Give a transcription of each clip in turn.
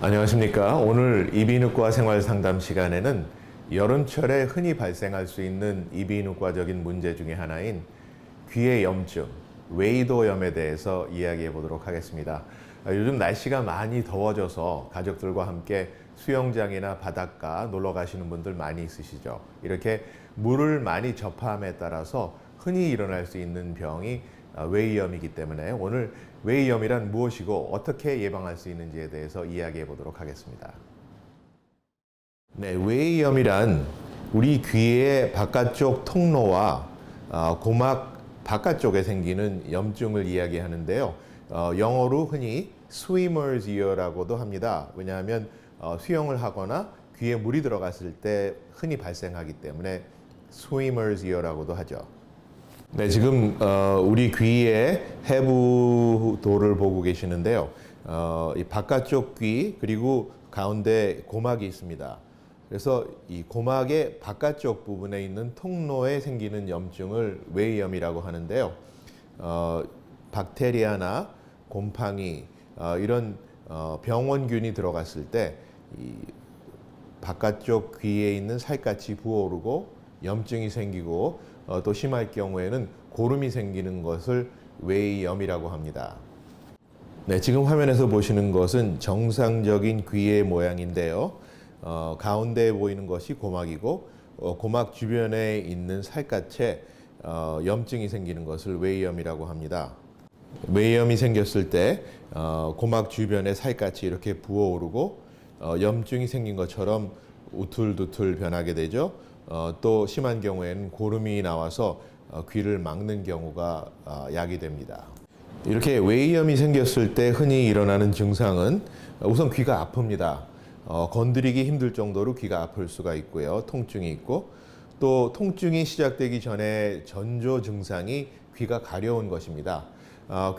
안녕하십니까. 오늘 이비인후과 생활상담 시간에는 여름철에 흔히 발생할 수 있는 이비인후과적인 문제 중에 하나인 귀의 염증, 웨이도염에 대해서 이야기해 보도록 하겠습니다. 요즘 날씨가 많이 더워져서 가족들과 함께 수영장이나 바닷가 놀러 가시는 분들 많이 있으시죠. 이렇게 물을 많이 접함에 따라서 흔히 일어날 수 있는 병이 웨이염이기 때문에 오늘 웨이염이란 무엇이고 어떻게 예방할 수 있는지에 대해서 이야기해 보도록 하겠습니다. 네, 웨이염이란 우리 귀의 바깥쪽 통로와 고막 바깥쪽에 생기는 염증을 이야기하는데요. 영어로 흔히 swimmer's ear라고도 합니다. 왜냐하면 수영을 하거나 귀에 물이 들어갔을 때 흔히 발생하기 때문에 swimmer's ear라고도 하죠. 네, 지금 우리 귀의 해부도를 보고 계시는데요. 이 바깥쪽 귀 그리고 가운데 고막이 있습니다. 그래서 이 고막의 바깥쪽 부분에 있는 통로에 생기는 염증을 웨이염이라고 하는데요. 박테리아나 곰팡이 이런 병원균이 들어갔을 때 이 바깥쪽 귀에 있는 살갗이 부어오르고 염증이 생기고 또 심할 경우에는 고름이 생기는 것을 웨이염이라고 합니다. 네, 지금 화면에서 보시는 것은 정상적인 귀의 모양인데요. 가운데에 보이는 것이 고막이고 고막 주변에 있는 살갗에 염증이 생기는 것을 웨이염이라고 합니다. 웨이염이 생겼을 때 고막 주변에 살갗이 이렇게 부어오르고 염증이 생긴 것처럼 우툴두툴 변하게 되죠. 또 심한 경우에는 고름이 나와서 귀를 막는 경우가 야기됩니다. 이렇게 웨이염이 생겼을 때 흔히 일어나는 증상은 우선 귀가 아픕니다. 건드리기 힘들 정도로 귀가 아플 수가 있고요. 통증이 있고 또 통증이 시작되기 전에 전조 증상이 귀가 가려운 것입니다.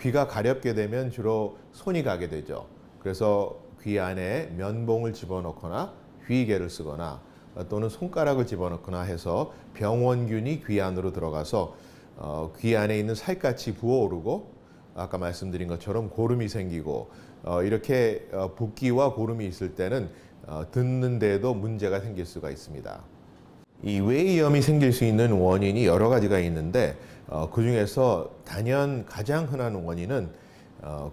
귀가 가렵게 되면 주로 손이 가게 되죠. 그래서 귀 안에 면봉을 집어넣거나 귀이개를 쓰거나 또는 손가락을 집어넣거나 해서 병원균이 귀 안으로 들어가서 귀 안에 있는 살갗이 부어오르고 아까 말씀드린 것처럼 고름이 생기고 이렇게 붓기와 고름이 있을 때는 듣는데도 문제가 생길 수가 있습니다. 이 웨이염이 생길 수 있는 원인이 여러 가지가 있는데 그 중에서 단연 가장 흔한 원인은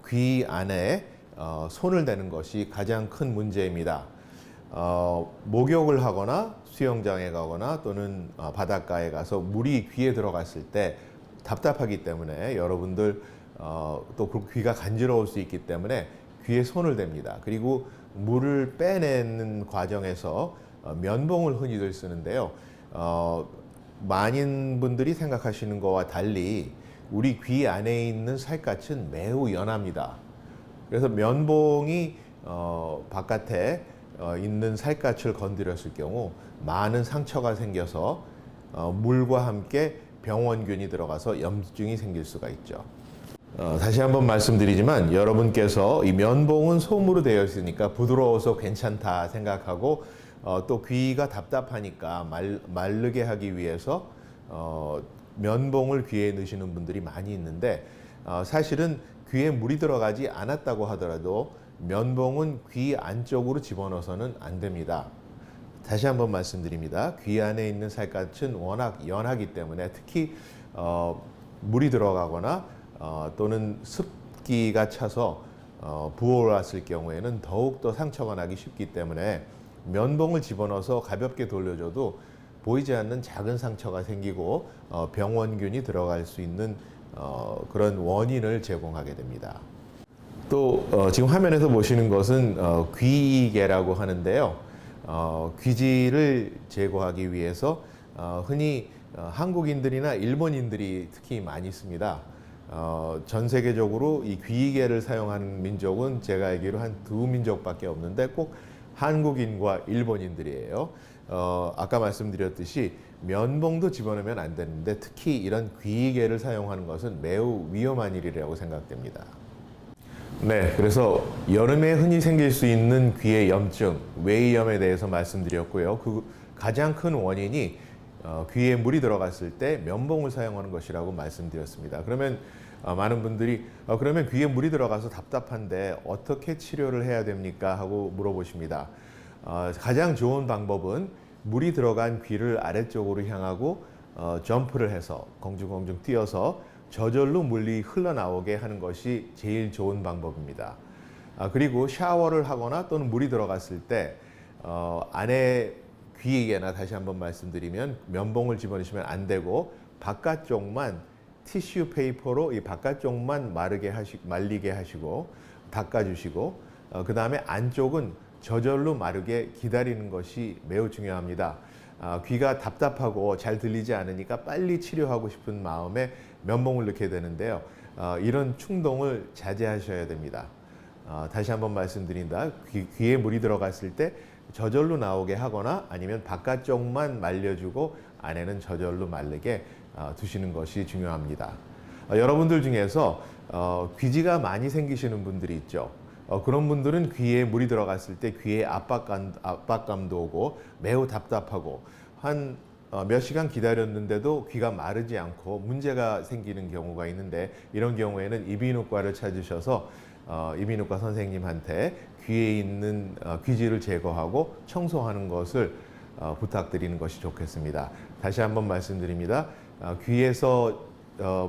귀 안에 손을 대는 것이 가장 큰 문제입니다. 목욕을 하거나 수영장에 가거나 또는 바닷가에 가서 물이 귀에 들어갔을 때 답답하기 때문에 여러분들 또 귀가 간지러울 수 있기 때문에 귀에 손을 댑니다. 그리고 물을 빼내는 과정에서 면봉을 흔히들 쓰는데요. 많은 분들이 생각하시는 것과 달리 우리 귀 안에 있는 살갗은 매우 연합니다. 그래서 면봉이 바깥에 있는 살갗을 건드렸을 경우 많은 상처가 생겨서 물과 함께 병원균이 들어가서 염증이 생길 수가 있죠. 다시 한번 말씀드리지만 여러분께서 이 면봉은 솜으로 되어 있으니까 부드러워서 괜찮다 생각하고 또 귀가 답답하니까 마르게 하기 위해서 면봉을 귀에 넣으시는 분들이 많이 있는데 사실은 귀에 물이 들어가지 않았다고 하더라도 면봉은 귀 안쪽으로 집어넣어서는 안 됩니다. 다시 한번 말씀드립니다. 귀 안에 있는 살갗은 워낙 연하기 때문에 특히 물이 들어가거나 또는 습기가 차서 부어올랐을 경우에는 더욱더 상처가 나기 쉽기 때문에 면봉을 집어넣어서 가볍게 돌려줘도 보이지 않는 작은 상처가 생기고 병원균이 들어갈 수 있는 그런 원인을 제공하게 됩니다. 또 지금 화면에서 보시는 것은 귀이개라고 하는데요. 귀지를 제거하기 위해서 흔히 한국인들이나 일본인들이 특히 많이 씁니다. 전 세계적으로 이 귀이개를 사용하는 민족은 제가 알기로 한 두 민족밖에 없는데 꼭 한국인과 일본인들이에요. 아까 말씀드렸듯이 면봉도 집어넣으면 안 되는데 특히 이런 귀이개를 사용하는 것은 매우 위험한 일이라고 생각됩니다. 네, 그래서 여름에 흔히 생길 수 있는 귀의 염증, 웨이염에 대해서 말씀드렸고요. 그 가장 큰 원인이 귀에 물이 들어갔을 때 면봉을 사용하는 것이라고 말씀드렸습니다. 그러면 많은 분들이 그러면 귀에 물이 들어가서 답답한데 어떻게 치료를 해야 됩니까? 하고 물어보십니다. 가장 좋은 방법은 물이 들어간 귀를 아래쪽으로 향하고 점프를 해서 공중공중 뛰어서 저절로 물이 흘러나오게 하는 것이 제일 좋은 방법입니다. 그리고 샤워를 하거나 또는 물이 들어갔을 때 안에 귀에나 다시 한번 말씀드리면 면봉을 집어넣으시면 안 되고 바깥쪽만 티슈 페이퍼로 이 바깥쪽만 말리게 하시고 닦아주시고 그 다음에 안쪽은 저절로 마르게 기다리는 것이 매우 중요합니다. 귀가 답답하고 잘 들리지 않으니까 빨리 치료하고 싶은 마음에 면봉을 넣게 되는데요. 이런 충동을 자제하셔야 됩니다. 다시 한번 말씀드린다. 귀에 물이 들어갔을 때 저절로 나오게 하거나 아니면 바깥쪽만 말려주고 안에는 저절로 마르게 두시는 것이 중요합니다. 여러분들 중에서 귀지가 많이 생기시는 분들이 있죠. 그런 분들은 귀에 물이 들어갔을 때 귀에 압박감도 오고 매우 답답하고 한 몇 시간 기다렸는데도 귀가 마르지 않고 문제가 생기는 경우가 있는데 이런 경우에는 이비인후과를 찾으셔서 이비인후과 선생님한테 귀에 있는 귀지를 제거하고 청소하는 것을 부탁드리는 것이 좋겠습니다. 다시 한번 말씀드립니다. 귀에서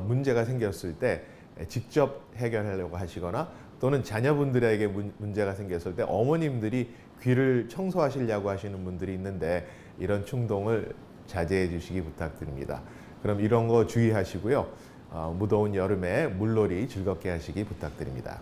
문제가 생겼을 때 직접 해결하려고 하시거나 또는 자녀분들에게 문제가 생겼을 때 어머님들이 귀를 청소하시려고 하시는 분들이 있는데 이런 충동을 자제해 주시기 부탁드립니다. 그럼 이런 거 주의하시고요. 무더운 여름에 물놀이 즐겁게 하시기 부탁드립니다.